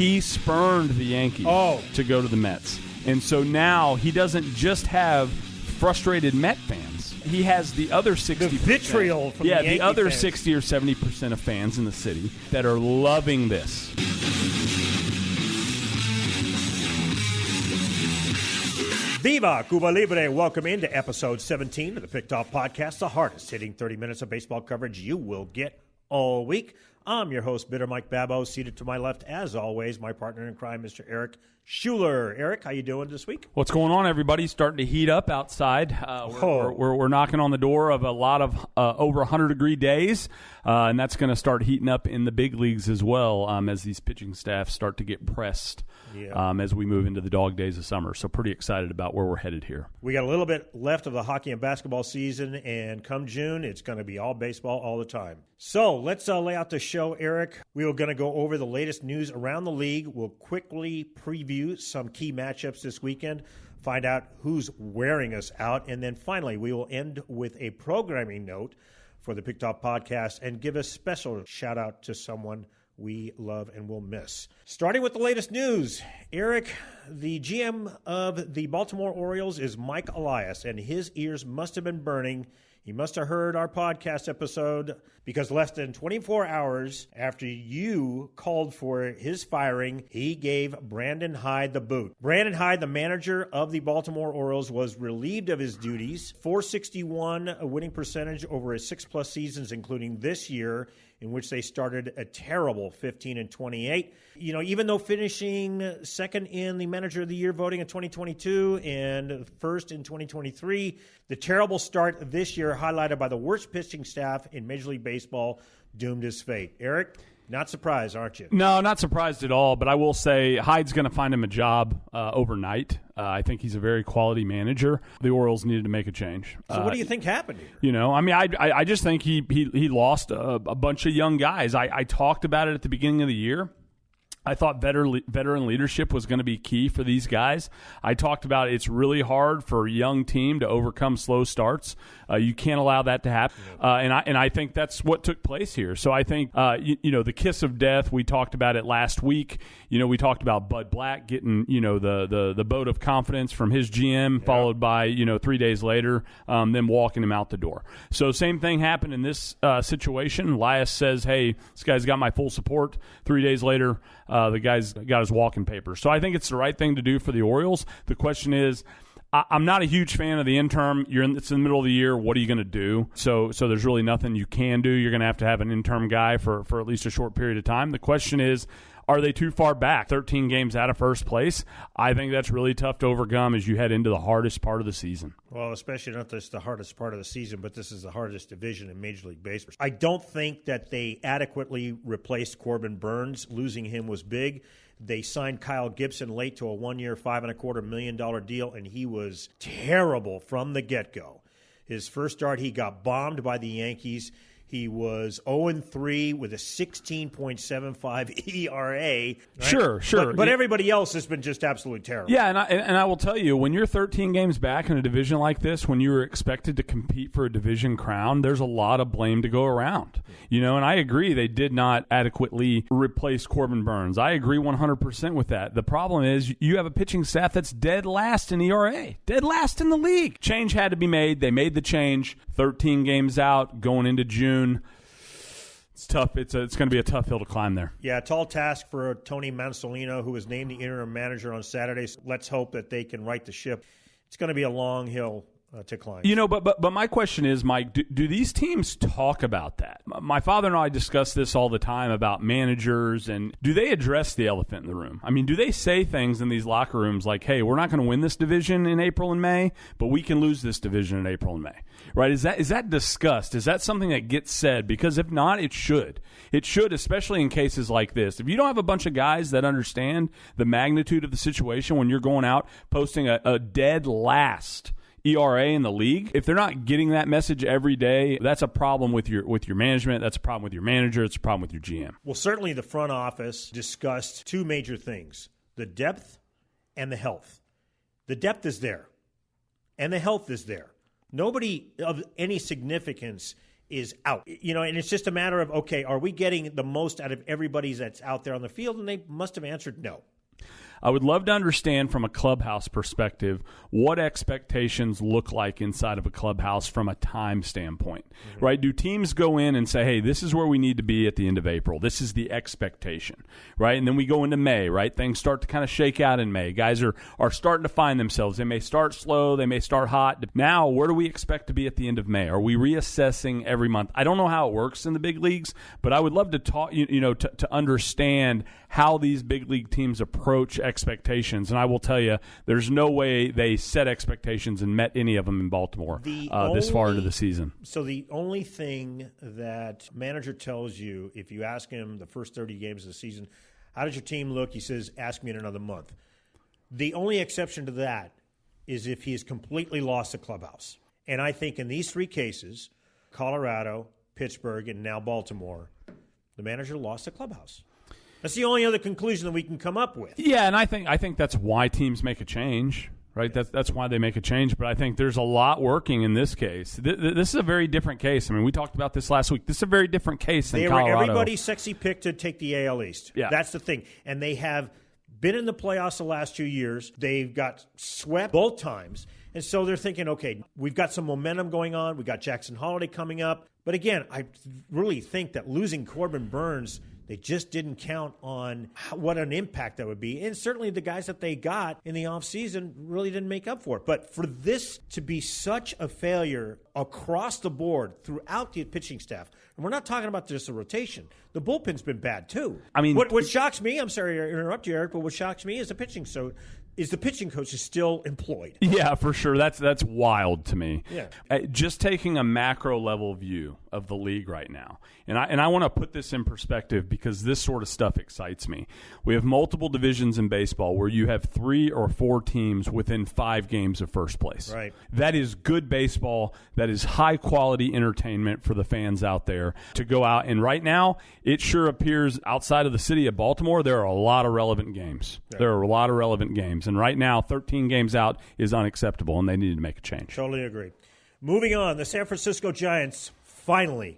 He spurned the Yankees to go to the Mets. And so now he doesn't just have frustrated Met fans. He has the other 60%. The vitriol from the Yankee the other fans. 60 or 70% of fans in the city that are loving this. Viva Cuba Libre. Welcome into episode 17 of the Picked Off Podcast, the hardest hitting 30 minutes of baseball coverage you will get all week. I'm your host, Bitter Mike Babbo. Seated to my left, as always, my partner in crime, Mr. Aric Schuler. Aric, how you doing this week? What's going on, everybody? Starting to heat up outside. We're knocking on the door of a lot of over 100-degree days, and that's going to start heating up in the big leagues as well as these pitching staffs start to get pressed as we move into the dog days of summer. So pretty excited about where we're headed here. We got a little bit left of the hockey and basketball season, and come June, it's going to be all baseball all the time. So let's lay out the show, Aric. We are going to go over the latest news around the league. We'll quickly preview some key matchups this weekend, find out who's wearing us out, and then finally we will end with a programming note for the Picked Off Podcast and give a special shout-out to someone we love and will miss. Starting with the latest news, Aric, the GM of the Baltimore Orioles is Mike Elias, and his ears must have been burning. He must have heard our podcast episode because less than 24 hours after you called for his firing, he gave Brandon Hyde the boot. Brandon Hyde, the manager of the Baltimore Orioles, was relieved of his duties. .461 a winning percentage over his 6+ seasons, including this year, in which they started a terrible 15-28. You know, even though finishing second in the Manager of the Year voting in 2022 and first in 2023, the terrible start this year, highlighted by the worst pitching staff in Major League Baseball, doomed his fate. Aric, not surprised, aren't you? No, not surprised at all, but I will say Hyde's going to find him a job overnight. I think he's a very quality manager. The Orioles needed to make a change. So what do you think happened here? You know, I mean, I just think he lost a bunch of young guys. I talked about it at the beginning of the year. I thought veteran leadership was going to be key for these guys. I talked about it's really hard for a young team to overcome slow starts. You can't allow that to happen. And I think that's what took place here. So I think, the kiss of death, we talked about it last week. You know, we talked about Bud Black getting, the vote of confidence from his GM, followed by, 3 days later, them walking him out the door. So same thing happened in this situation. Elias says, hey, this guy's got my full support. 3 days later, the guy's got his walking papers. So I think it's the right thing to do for the Orioles. The question is, I'm not a huge fan of the interim. It's in the middle of the year. What are you going to do? So there's really nothing you can do. You're going to have an interim guy for at least a short period of time. The question is, are they too far back? 13 games out of first place. I think that's really tough to overcome as you head into the hardest part of the season. Well, especially not just the hardest part of the season, but this is the hardest division in Major League Baseball. I don't think that they adequately replaced Corbin Burns. Losing him was big. They signed Kyle Gibson late to a 1-year, $5.25 million deal, and he was terrible from the get-go. His first start, he got bombed by the Yankees. He was 0-3 with a 16.75 ERA. Right? Sure. But everybody else has been just absolutely terrible. Yeah, and I will tell you, when you're 13 games back in a division like this, when you were expected to compete for a division crown, there's a lot of blame to go around. And I agree they did not adequately replace Corbin Burns. I agree 100% with that. The problem is you have a pitching staff that's dead last in ERA, dead last in the league. Change had to be made. They made the change. 13 games out, going into June. It's tough. It's going to be a tough hill to climb there. Yeah, tall task for Tony Mansolino, who was named the interim manager on Saturday. So let's hope that they can right the ship. It's going to be a long hill to climb. But my question is, Mike, do these teams talk about that? My father and I discuss this all the time about managers, and do they address the elephant in the room? I mean, do they say things in these locker rooms like, hey, we're not going to win this division in April and May, but we can lose this division in April and May, right? Is that discussed? Is that something that gets said? Because if not, it should. It should, especially in cases like this. If you don't have a bunch of guys that understand the magnitude of the situation when you're going out posting a dead last ERA in the league, if they're not getting that message every day, that's a problem with your management. That's a problem with your manager. It's a problem with your GM. Well, certainly the front office discussed two major things, the depth and the health. The depth is there, and the health is there. Nobody of any significance is out. And it's just a matter of, okay, are we getting the most out of everybody that's out there on the field? And they must have answered no. I would love to understand from a clubhouse perspective what expectations look like inside of a clubhouse from a time standpoint, right? Do teams go in and say, hey, this is where we need to be at the end of April. This is the expectation, right? And then we go into May, right? Things start to kind of shake out in May. Guys are starting to find themselves. They may start slow. They may start hot. Now, where do we expect to be at the end of May? Are we reassessing every month? I don't know how it works in the big leagues, but I would love to talk, to understand how these big league teams approach expectations. And I will tell you, there's no way they set expectations and met any of them in Baltimore this far into the season. So the only thing that manager tells you, if you ask him the first 30 games of the season, how does your team look? He says, ask me in another month. The only exception to that is if he has completely lost the clubhouse. And I think in these three cases, Colorado, Pittsburgh, and now Baltimore, the manager lost the clubhouse. That's the only other conclusion that we can come up with. Yeah, and I think that's why teams make a change, right? That's why they make a change. But I think there's a lot working in this case. This is a very different case. I mean, we talked about this last week. This is a very different case than Colorado. They were everybody's sexy pick to take the AL East. Yeah. That's the thing. And they have been in the playoffs the last 2 years. They've got swept both times. And so they're thinking, okay, we've got some momentum going on. We've got Jackson Holiday coming up. But again, I really think that losing Corbin Burnes, they just didn't count on what an impact that would be. And certainly the guys that they got in the offseason really didn't make up for it. But for this to be such a failure across the board throughout the pitching staff, and we're not talking about just the rotation. The bullpen's been bad too. I mean, what shocks me, I'm sorry to interrupt you, Aric, but what shocks me is the pitching coach is still employed. Yeah, for sure. That's wild to me. Yeah. Just taking a macro level view of the league right now, and I want to put this in perspective because this sort of stuff excites me. We have multiple divisions in baseball where you have 3 or 4 teams within 5 games of first place. Right. That is good baseball. That is high quality entertainment for the fans out there to go out. And right now, it sure appears outside of the city of Baltimore, there are a lot of relevant games. Yeah. There are a lot of relevant games. And right now, 13 games out is unacceptable, and they need to make a change. Totally agree. Moving on, the San Francisco Giants finally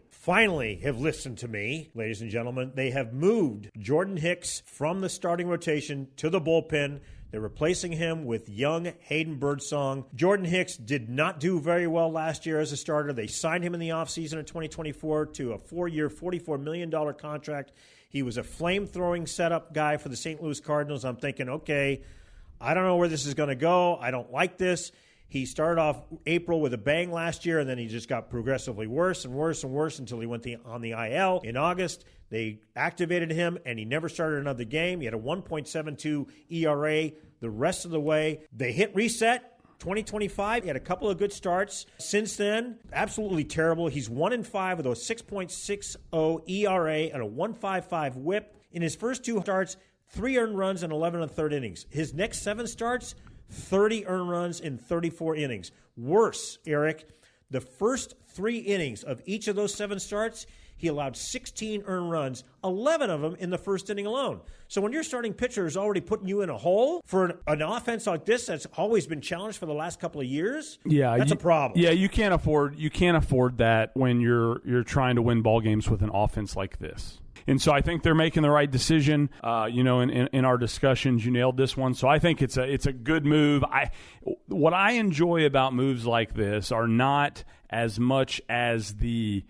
have listened to me, ladies and gentlemen. They have moved Jordan Hicks from the starting rotation to the bullpen. They're replacing him with young Hayden Birdsong. Jordan Hicks did not do very well last year as a starter. They signed him in the offseason of 2024 to a 4-year, $44 million contract. He was a flame-throwing setup guy for the St. Louis Cardinals. I'm thinking, okay, I don't know where this is going to go. I don't like this. He started off April with a bang last year, and then he just got progressively worse and worse and worse until he went on the IL. In August, they activated him, and he never started another game. He had a 1.72 ERA the rest of the way. They hit reset 2025. He had a couple of good starts. Since then, absolutely terrible. He's 1-5 with a 6.60 ERA and a 1.55 WHIP. In his first 2 starts, 3 earned runs in 11 1/3 innings. His next 7 starts, 30 earned runs in 34 innings. Worse, Aric, the first 3 innings of each of those 7 starts, he allowed 16 earned runs, 11 of them in the first inning alone. So when your starting pitcher is already putting you in a hole for an offense like this that's always been challenged for the last couple of years, that's a problem. Yeah, you can't afford that when you're trying to win ball games with an offense like this. And so I think they're making the right decision. In our discussions, you nailed this one. So I think it's a good move. What I enjoy about moves like this are not as much as the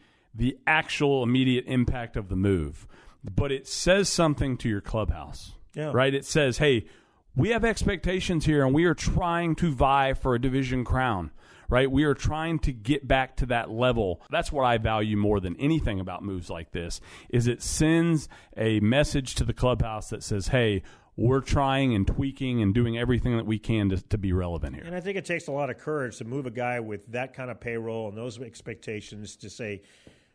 actual immediate impact of the move, but it says something to your clubhouse, right? It says, hey, we have expectations here, and we are trying to vie for a division crown. Right? We are trying to get back to that level. That's what I value more than anything about moves like this, is it sends a message to the clubhouse that says, hey, we're trying and tweaking and doing everything that we can to be relevant here. And I think it takes a lot of courage to move a guy with that kind of payroll and those expectations to say,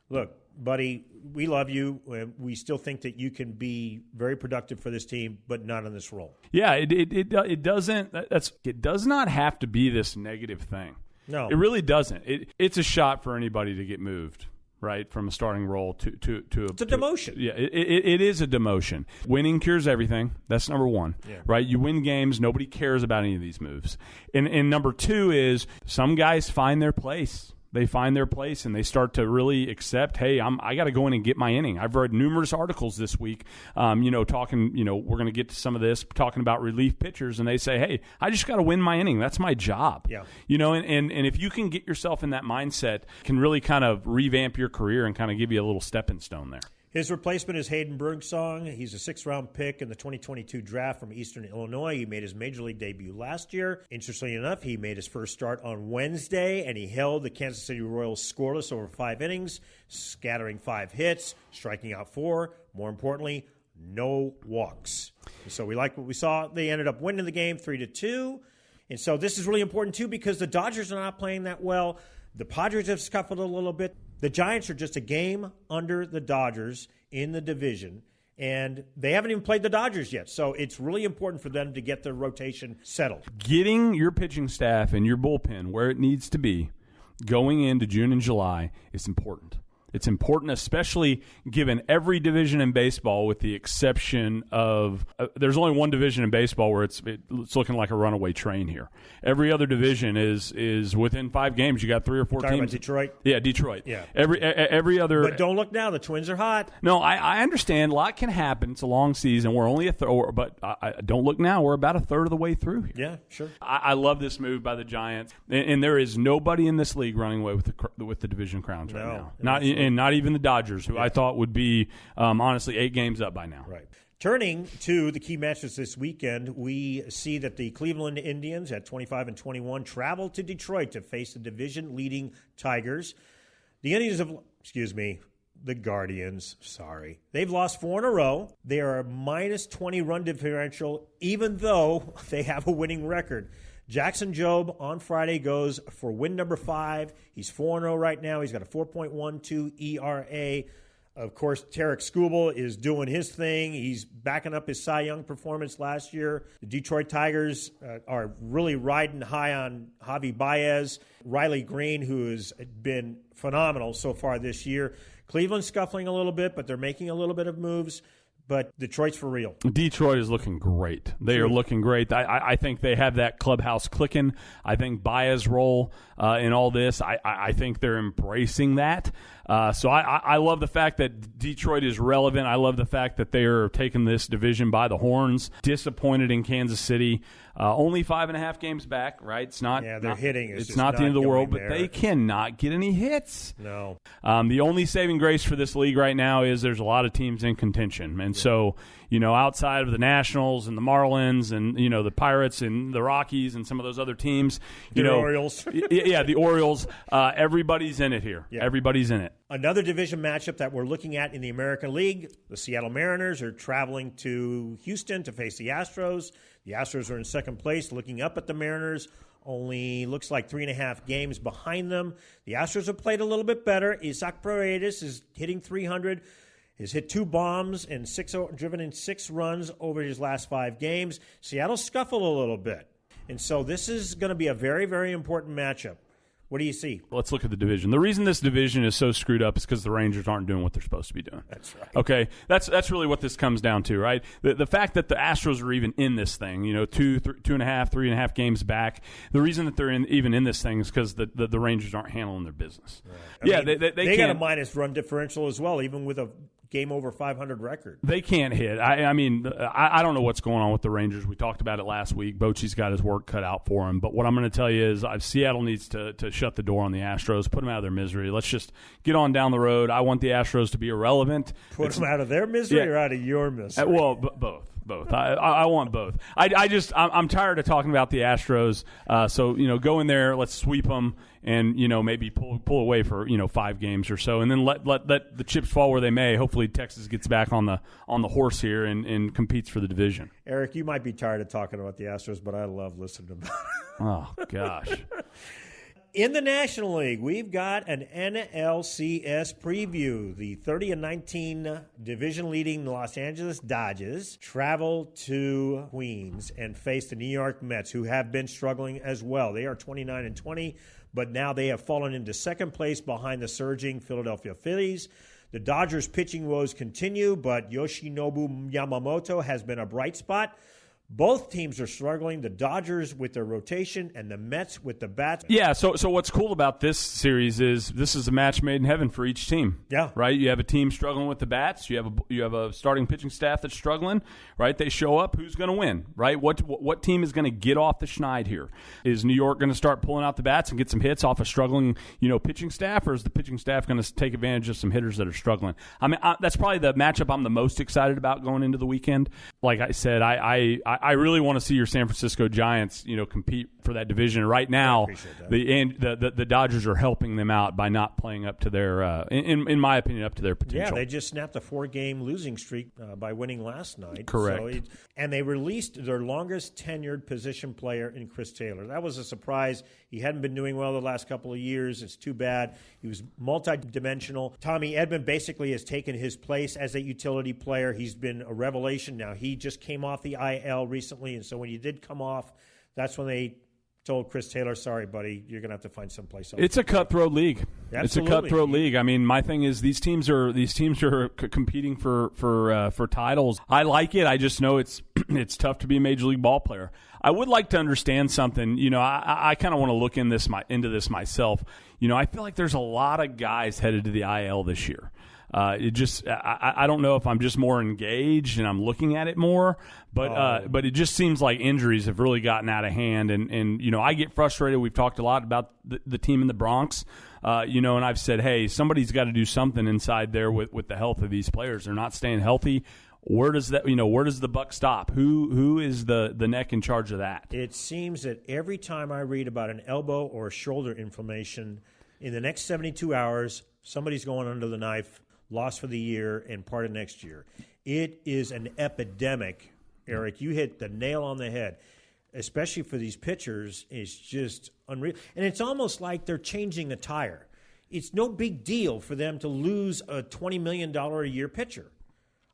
look, buddy, we love you. We still think that you can be very productive for this team, but not in this role. Yeah, it does not have to be this negative thing. No, it really doesn't. It's a shot for anybody to get moved, right, from a starting role to it's a demotion. Yeah, it is a demotion. Winning cures everything. That's number one, right? You win games. Nobody cares about any of these moves. And number 2 is some guys find their place. They find their place and they start to really accept, hey, I got to go in and get my inning. I've read numerous articles this week, talking, we're going to get to some of this, talking about relief pitchers, and they say, hey, I just got to win my inning. That's my job. Yeah. And if you can get yourself in that mindset, it can really kind of revamp your career and kind of give you a little stepping stone there. His replacement is Hayden Birdsong. He's a 6th-round pick in the 2022 draft from Eastern Illinois. He made his major league debut last year. Interestingly enough, he made his first start on Wednesday, and he held the Kansas City Royals scoreless over 5 innings, scattering 5 hits, striking out 4. More importantly, no walks. So we like what we saw. They ended up winning the game 3-2. And so this is really important, too, because the Dodgers are not playing that well. The Padres have scuffled a little bit. The Giants are just a game under the Dodgers in the division, and they haven't even played the Dodgers yet. So it's really important for them to get their rotation settled. Getting your pitching staff and your bullpen where it needs to be going into June and July is important. It's important, especially given every division in baseball, with the exception of there's only one division in baseball where it's looking like a runaway train here. Every other division is within 5 games. You got 3 or 4 Talking teams. About Detroit? Yeah, Detroit. Yeah. Every other. But don't look now. The Twins are hot. No, I understand. A lot can happen. It's a long season. We're only but don't look now. We're about a third of the way through here. Yeah, sure. I love this move by the Giants, and there is nobody in this league running away with the division crowns right now. Not even the Dodgers, who I thought would be, honestly, 8 games up by now. Right. Turning to the key matches this weekend, we see that the Cleveland Indians at 25-21 travel to Detroit to face the division-leading Tigers. The Guardians, they've lost 4 in a row. They are a minus 20 run differential, even though they have a winning record. Jackson Jobe on Friday goes for win number 5. He's 4-0 right now. He's got a 4.12 ERA. Of course, Tarek Skubal is doing his thing. He's backing up his Cy Young performance last year. The Detroit Tigers are really riding high on Javi Baez, Riley Green, who has been phenomenal so far this year. Cleveland's scuffling a little bit, but they're making a little bit of moves. But Detroit's for real. Detroit is looking great. They are looking great. I think they have that clubhouse clicking. I think Baez' role in all this, I think they're embracing that. So I love the fact that Detroit is relevant. I love the fact that they are taking this division by the horns. Disappointed in Kansas City. Only 5.5 games back, right? It's not. Yeah, they're hitting. It's not the end of the world, but they cannot get any hits. No. The only saving grace for this league right now is there's a lot of teams in contention, and so outside of the Nationals and the Marlins and the Pirates and the Rockies and some of those other teams, Orioles. Yeah, the Orioles. Everybody's in it here. Yeah. Everybody's in it. Another division matchup that we're looking at in the American League, the Seattle Mariners are traveling to Houston to face the Astros. The Astros are in second place, looking up at the Mariners. Only looks like 3.5 games behind them. The Astros have played a little bit better. Isaac Paredes is hitting 300. He's hit 2 bombs and driven in 6 runs over his last 5 games. Seattle scuffled a little bit. And so this is going to be a very, very important matchup. What do you see? Let's look at the division. The reason this division is so screwed up is because the Rangers aren't doing what they're supposed to be doing. That's right. Okay, that's really what this comes down to, right? The fact that the Astros are even in this thing, 3.5 games back. The reason that they're even in this thing is because the Rangers aren't handling their business. Right. They got a minus run differential as well, even with a game over 500 record. They can't hit. I mean, I don't know what's going on with the Rangers. We talked about it last week. Bochy's got his work cut out for him. But what I'm going to tell you is Seattle needs to shut the door on the Astros, put them out of their misery. Let's just get on down the road. I want the Astros to be irrelevant. Put them out of their misery or out of your misery? Well, both. I want both. I'm tired of talking about the Astros. So go in there, let's sweep them, and maybe pull away for 5 games or so, and then let the chips fall where they may. Hopefully, Texas gets back on the horse here and competes for the division. Eric, you might be tired of talking about the Astros, but I love listening about it. Oh gosh. In the National League, we've got an NLCS preview. The 30-19 division-leading Los Angeles Dodgers travel to Queens and face the New York Mets, who have been struggling as well. They are 29-20, but now they have fallen into second place behind the surging Philadelphia Phillies. The Dodgers' pitching woes continue, but Yoshinobu Yamamoto has been a bright spot. Both teams are struggling. The Dodgers with their rotation and the Mets with the bats. Yeah, so what's cool about this series is this is a match made in heaven for each team. Yeah. Right? You have a team struggling with the bats. You have a starting pitching staff that's struggling, right? They show up. Who's going to win, right? What team is going to get off the schneid here? Is New York going to start pulling out the bats and get some hits off a struggling, pitching staff, or is the pitching staff going to take advantage of some hitters that are struggling? I mean, that's probably the matchup I'm the most excited about going into the weekend. Like I said, I really want to see your San Francisco Giants, compete for that division. Right now, the Dodgers are helping them out by not playing up to their, in my opinion, up to their potential. Yeah, they just snapped a 4-game losing streak by winning last night. Correct. And they released their longest tenured position player in Chris Taylor. That was a surprise. He hadn't been doing well the last couple of years. It's too bad. He was multidimensional. Tommy Edman basically has taken his place as a utility player. He's been a revelation now. He just came off the IL recently, and so when he did come off, that's when they told Chris Taylor, sorry, buddy, you're going to have to find someplace else. It's a cutthroat league. Absolutely. It's a cutthroat league. I mean, my thing is these teams are competing for titles. I like it. I just know it's tough to be a major league ball player. I would like to understand something. I kind of want to look into this myself. I feel like there's a lot of guys headed to the IL this year. I don't know if I'm just more engaged and I'm looking at it more, but it just seems like injuries have really gotten out of hand, and I get frustrated. We've talked a lot about the team in the Bronx, and I've said, hey, somebody's got to do something inside there with the health of these players. They're not staying healthy. Where does the buck stop? Who is the neck in charge of that? It seems that every time I read about an elbow or shoulder inflammation, in the next 72 hours, somebody's going under the knife. Lost for the year and part of next year. It is an epidemic, Aric. You hit the nail on the head, especially for these pitchers. It's just unreal. And it's almost like they're changing the tire. It's no big deal for them to lose a $20 million a year pitcher.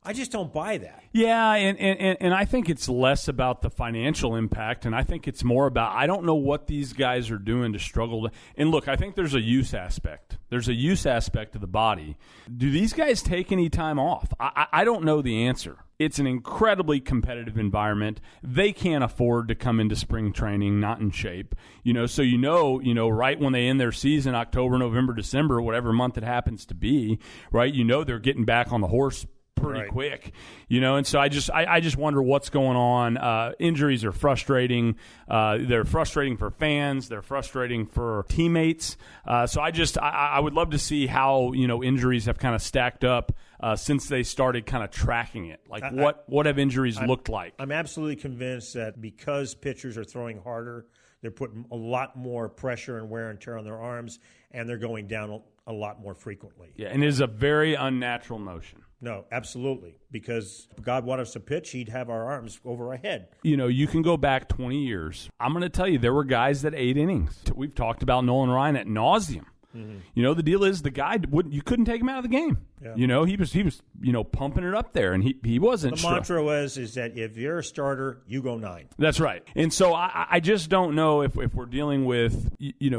I just don't buy that. Yeah, and I think it's less about the financial impact, and I think it's more about I don't know what these guys are doing to struggle. And look, I think there's a use aspect. There's a use aspect to the body. Do these guys take any time off? I don't know the answer. It's an incredibly competitive environment. They can't afford to come into spring training not in shape. So right when they end their season, October, November, December, whatever month it happens to be, right? They're getting back on the horse pretty quick, and so I just wonder what's going on. Injuries are frustrating. They're frustrating for fans. They're frustrating for teammates. So I would love to see how injuries have kind of stacked up since they started kind of tracking it. Like what have injuries looked like? I'm absolutely convinced that because pitchers are throwing harder, they're putting a lot more pressure and wear and tear on their arms, and they're going down a lot more frequently. Yeah, and it is a very unnatural motion. No, absolutely. Because if God wanted us to pitch, he'd have our arms over our head. You can go back 20 years. I'm going to tell you, there were guys that 8 innings. We've talked about Nolan Ryan at nauseum. Mm-hmm. The deal is the guy you couldn't take him out of the game. Yeah. He was pumping it up there, and he wasn't. The mantra is that if you're a starter, you go 9. That's right. And so I just don't know if we're dealing with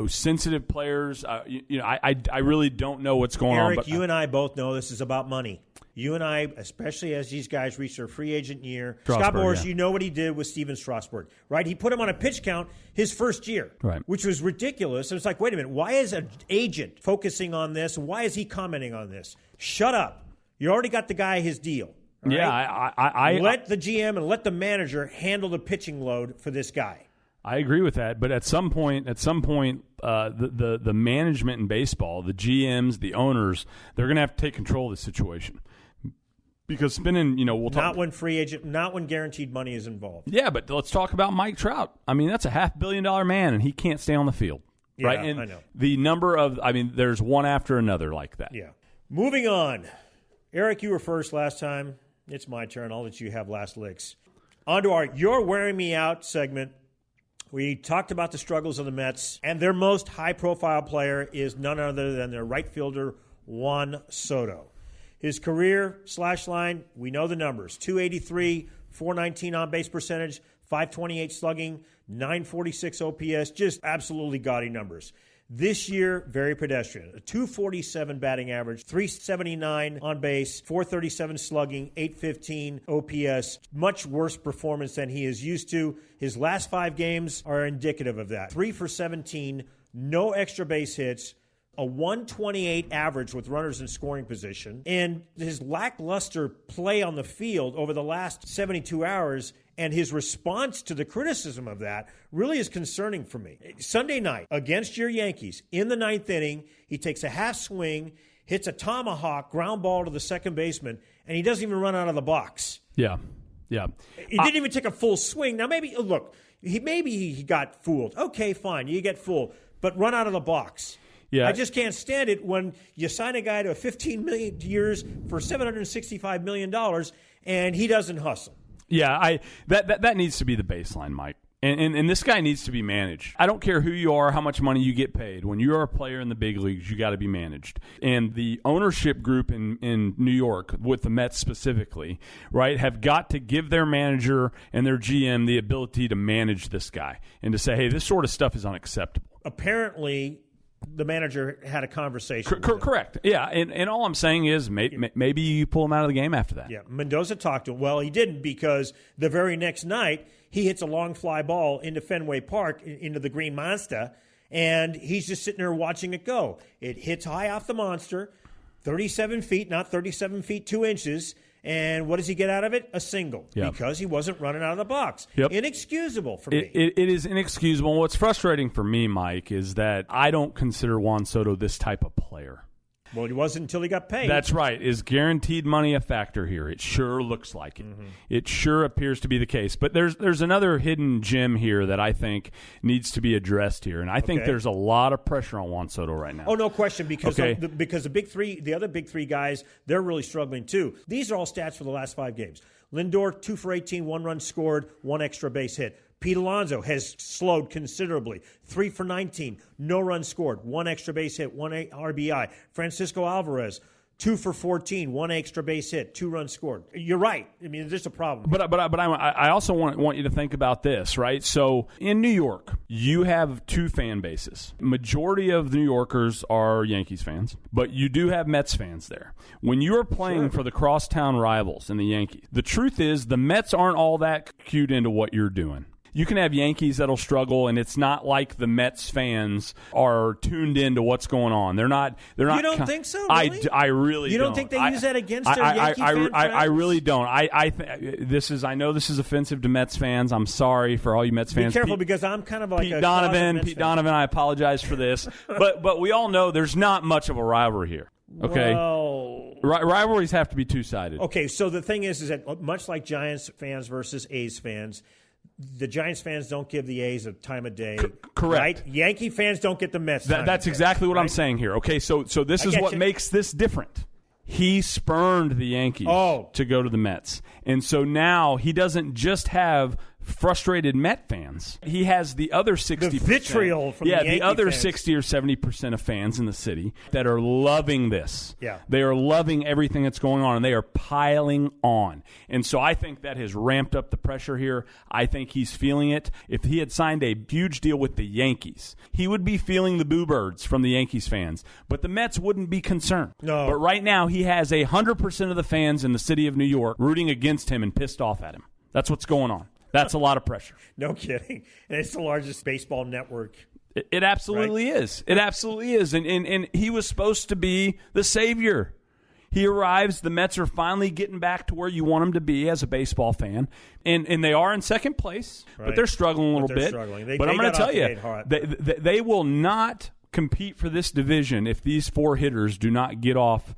sensitive players. I really don't know what's going on. Aric, you and I both know this is about money. You and I, especially as these guys reach their free agent year. Scott Boras, you know what he did with Steven Strasburg, right? He put him on a pitch count his first year, right, which was ridiculous. It's like, wait a minute, why is an agent focusing on this? Why is he commenting on this? Shut up. You already got the guy his deal. Right? Yeah, I let the GM and let the manager handle the pitching load for this guy. I agree with that, but at some point, the management in baseball, the GMs, the owners, they're going to have to take control of the situation. Because spending, we'll talk. Not when guaranteed money is involved. Yeah, but let's talk about Mike Trout. I mean, that's a $500 million man, and he can't stay on the field, right? And I know. The number of, there's one after another like that. Yeah. Moving on. Aric, you were first last time. It's my turn. I'll let you have last licks. On to our You're Wearing Me Out segment. We talked about the struggles of the Mets, and their most high-profile player is none other than their right fielder, Juan Soto. His career /line, we know the numbers. 283, 419 on-base percentage, 528 slugging, 946 OPS, just absolutely gaudy numbers. This year, very pedestrian. A 247 batting average, 379 on base, 437 slugging, 815 OPS. Much worse performance than he is used to. His last 5 games are indicative of that. 3 for 17, no extra base hits, a 128 average with runners in scoring position, and his lackluster play on the field over the last 72 hours and his response to the criticism of that really is concerning for me. Sunday night against your Yankees, in the 9th inning, he takes a half swing, hits a tomahawk ground ball to the second baseman, and he doesn't even run out of the box. Yeah. He didn't even take a full swing. Now, maybe he got fooled. Okay, fine, you get fooled, but run out of the box. Yeah. I just can't stand it when you sign a guy to 15 million years for $765 million and he doesn't hustle. Yeah, that needs to be the baseline, Mike. And this guy needs to be managed. I don't care who you are, how much money you get paid. When you're a player in the big leagues, you got to be managed. And the ownership group in New York, with the Mets specifically, right, have got to give their manager and their GM the ability to manage this guy and to say, hey, this sort of stuff is unacceptable. Apparently, the manager had a conversation with him. Correct. Yeah, and all I'm saying is maybe you pull him out of the game after that. Yeah, Mendoza talked to him. Well, he didn't, because the very next night he hits a long fly ball into Fenway Park, into the Green Monster, and he's just sitting there watching it go. It hits high off the monster, 37 feet, not 37 feet 2 inches. And what does he get out of it? A single. Yep. Because he wasn't running out of the box. Yep. Inexcusable for me. It is inexcusable. What's frustrating for me, Mike, is that I don't consider Juan Soto this type of player. Well, he wasn't until he got paid. That's right. Is guaranteed money a factor here? It sure looks like it. Mm-hmm. It sure appears to be the case. But there's another hidden gem here that I think needs to be addressed here, and I think there's a lot of pressure on Juan Soto right now. Oh, no question, because the big three, the other big 3 guys, they're really struggling too. These are all stats for the last 5 games. Lindor, 2 for 18, 1 run scored, 1 extra base hit. Pete Alonso has slowed considerably. 3 for 19, no runs scored, 1 extra base hit, 1 RBI. Francisco Alvarez, 2 for 14, 1 extra base hit, 2 runs scored. You're right. I mean, there's a problem. But I also want you to think about this, right? So in New York, you have 2 fan bases. Majority of New Yorkers are Yankees fans, but you do have Mets fans there. When you are playing for the crosstown rivals in the Yankees, the truth is the Mets aren't all that cued into what you're doing. You can have Yankees that'll struggle, and it's not like the Mets fans are tuned into what's going on. They're not. You don't think so? Really? I really. You don't think they use that against their Yankee fan friends? I really don't. I know this is offensive to Mets fans. I'm sorry for all you Mets fans. Be careful, because I'm kind of like Pete Donovan. I apologize for this, but we all know there's not much of a rivalry here. Okay. Well, rivalries have to be two-sided. Okay, so the thing is that much like Giants fans versus A's fans, the Giants fans don't give the A's a time of day. Correct. Right? Yankee fans don't get the Mets time That's of exactly day, what right? I'm saying here. Okay, so this is what makes this different. He spurned the Yankees to go to the Mets. And so now he doesn't just have frustrated Met fans. He has the other 60%. The vitriol from the Yankee the other fans. 60 or 70% of fans in the city that are loving this. Yeah. They are loving everything that's going on, and they are piling on. And so I think that has ramped up the pressure here. I think he's feeling it. If he had signed a huge deal with the Yankees, he would be feeling the boo birds from the Yankees fans. But the Mets wouldn't be concerned. No. But right now he has 100% of the fans in the city of New York rooting against him and pissed off at him. That's what's going on. That's a lot of pressure. No kidding. And it's the largest baseball network. It absolutely is. It absolutely is. And he was supposed to be the savior. He arrives. The Mets are finally getting back to where you want them to be as a baseball fan. And they are in second place, but they're struggling a little bit. But I'm going to tell you, they will not compete for this division if these 4 hitters do not get off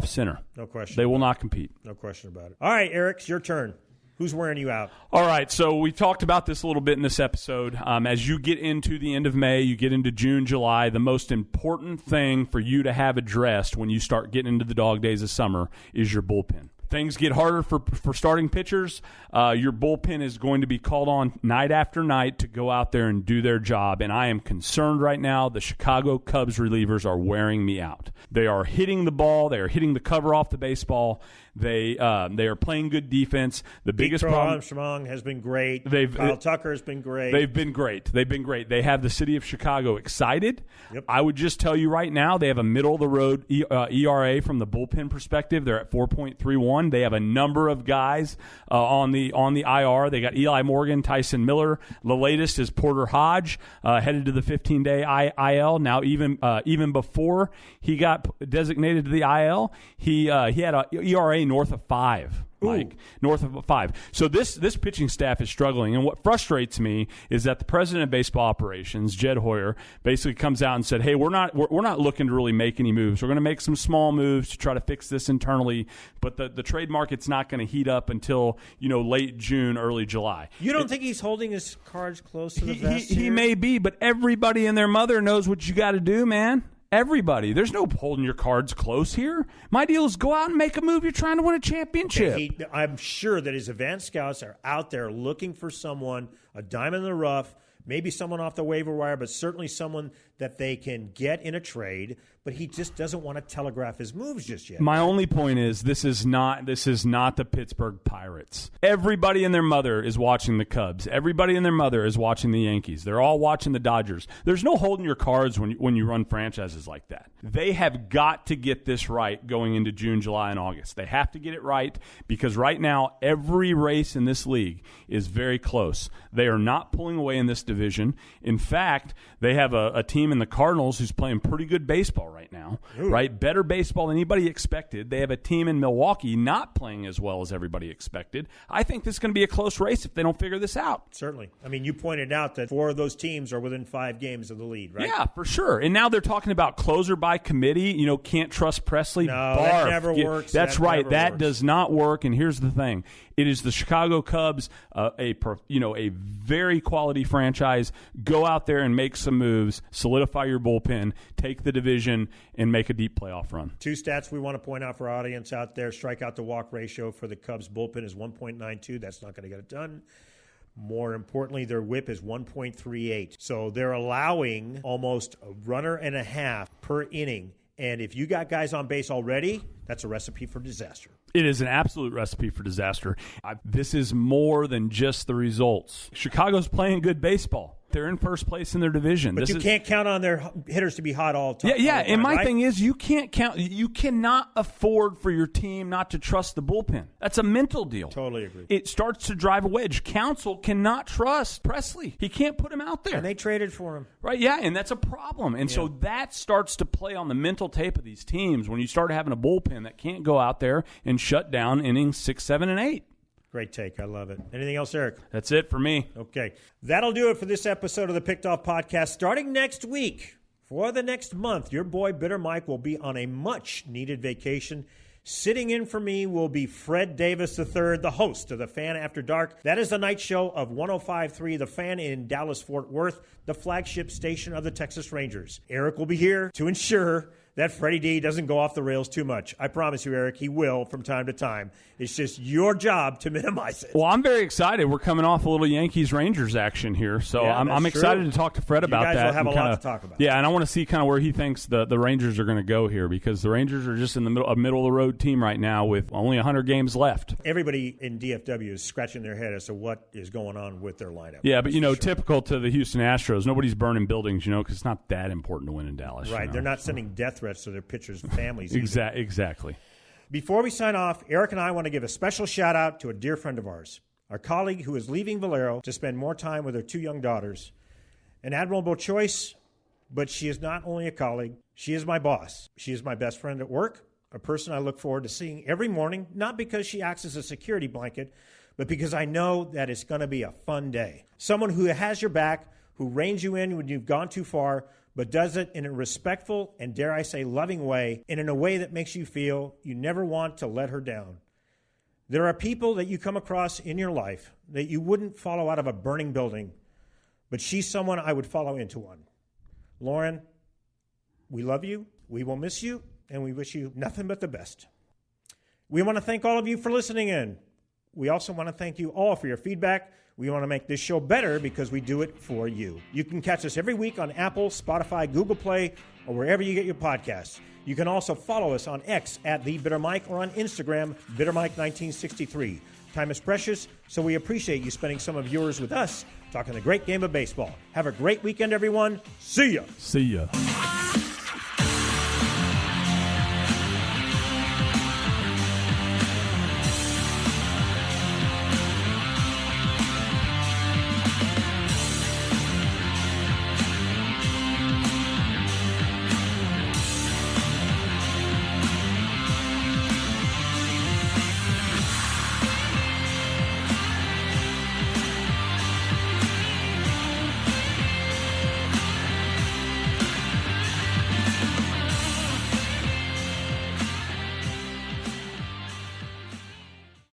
center. No question. They will not compete. No question about it. All right, Aric, it's your turn. Who's wearing you out? All right, so we talked about this a little bit in this episode. As you get into the end of May, you get into June, July, the most important thing for you to have addressed when you start getting into the dog days of summer is your bullpen. Things get harder for starting pitchers. Your bullpen is going to be called on night after night to go out there and do their job, and I am concerned right now. The Chicago Cubs relievers are wearing me out. They are hitting the ball. They are hitting the cover off the baseball. They are playing good defense. The biggest problem, Armstrong has been great. Kyle Tucker has been great. They've been great. They have the city of Chicago excited. Yep. I would just tell you right now, they have a middle-of-the-road ERA from the bullpen perspective. They're at 4.31. They have a number of guys on the IR. They got Eli Morgan, Tyson Miller. The latest is Porter Hodge, headed to the 15-day IL. Now, even before he got designated to the IL, he had a ERA north of 5. Mike, north of 5. So this pitching staff is struggling. And what frustrates me is that the president of baseball operations, Jed Hoyer, basically comes out and said, hey, we're not looking to really make any moves. We're going to make some small moves to try to fix this internally, but the trade market's not going to heat up until late June, early July. You don't think he's holding his cards close to the vest he may be, but everybody and their mother knows what you got to do, man. Everybody. There's no holding your cards close here. My deal is go out and make a move. You're trying to win a championship. I'm sure that his advanced scouts are out there looking for someone, a diamond in the rough, maybe someone off the waiver wire, but certainly someone that they can get in a trade. But he just doesn't want to telegraph his moves just yet. My only point is this is not the Pittsburgh Pirates. Everybody and their mother is watching the Cubs. Everybody and their mother is watching the Yankees. They're all watching the Dodgers. There's no holding your cards when you run franchises like that. They have got to get this right going into June, July, and August. They have to get it right because right now every race in this league is very close. They are not pulling away in this division. In fact, they have a team in the Cardinals who's playing pretty good baseball right now, right? Better baseball than anybody expected. They have a team in Milwaukee not playing as well as everybody expected. I think this is going to be a close race if they don't figure this out. Certainly. I mean, you pointed out that 4 of those teams are within 5 games of the lead, right? Yeah, for sure. And now they're talking about closer by committee. Can't trust Presley. No, Barf. that never works. That's right. That does not work. And here's the thing. It is the Chicago Cubs, a very quality franchise. Go out there and make some moves, solidify your bullpen, take the division, and make a deep playoff run. 2 stats we want to point out for our audience out there. Strikeout to walk ratio for the Cubs bullpen is 1.92. That's not going to get it done. More importantly, their whip is 1.38. So they're allowing almost a runner and a half per inning. And if you got guys on base already, that's a recipe for disaster. It is an absolute recipe for disaster. This is more than just the results. Chicago's playing good baseball. They're in first place in their division. But you can't count on their hitters to be hot all the time. Yeah. And my thing is, you cannot afford for your team not to trust the bullpen. That's a mental deal. Totally agree. It starts to drive a wedge. Counsell cannot trust Presley. He can't put him out there. And they traded for him. Right, yeah, and that's a problem. And so that starts to play on the mental tape of these teams when you start having a bullpen that can't go out there and shut down innings 6, 7, and 8. Great take. I love it. Anything else, Aric? That's it for me. Okay. That'll do it for this episode of the Picked Off Podcast. Starting next week, for the next month, your boy Bitter Mike will be on a much-needed vacation. Sitting in for me will be Fred Davis III, the host of The Fan After Dark. That is the night show of 105.3 The Fan in Dallas-Fort Worth, the flagship station of the Texas Rangers. Aric will be here to ensure that Freddie D doesn't go off the rails too much. I promise you, Aric, he will from time to time. It's just your job to minimize it. Well, I'm very excited. We're coming off a little Yankees-Rangers action here, so I'm excited to talk to Fred about that. You guys will have a lot to talk about. Yeah, and I want to see kind of where he thinks the Rangers are going to go here because the Rangers are just in the middle-of-the-road team right now with only 100 games left. Everybody in DFW is scratching their head as to what is going on with their lineup. Yeah, but, typical to the Houston Astros, nobody's burning buildings, because it's not that important to win in Dallas. Right, they're not sending death threats to their pitchers' families. Exactly. Before we sign off, Aric and I want to give a special shout-out to a dear friend of ours, our colleague who is leaving Valero to spend more time with her 2 young daughters. An admirable choice, but she is not only a colleague, she is my boss. She is my best friend at work, a person I look forward to seeing every morning, not because she acts as a security blanket, but because I know that it's going to be a fun day. Someone who has your back, who reins you in when you've gone too far, but does it in a respectful and, dare I say, loving way, and in a way that makes you feel you never want to let her down. There are people that you come across in your life that you wouldn't follow out of a burning building, but she's someone I would follow into one. Lauren, we love you, we will miss you, and we wish you nothing but the best. We want to thank all of you for listening in. We also want to thank you all for your feedback. We want to make this show better because we do it for you. You can catch us every week on Apple, Spotify, Google Play, or wherever you get your podcasts. You can also follow us on X at @TheBitterMike or on Instagram, BitterMike1963. Time is precious, so we appreciate you spending some of yours with us talking the great game of baseball. Have a great weekend, everyone. See ya. See ya.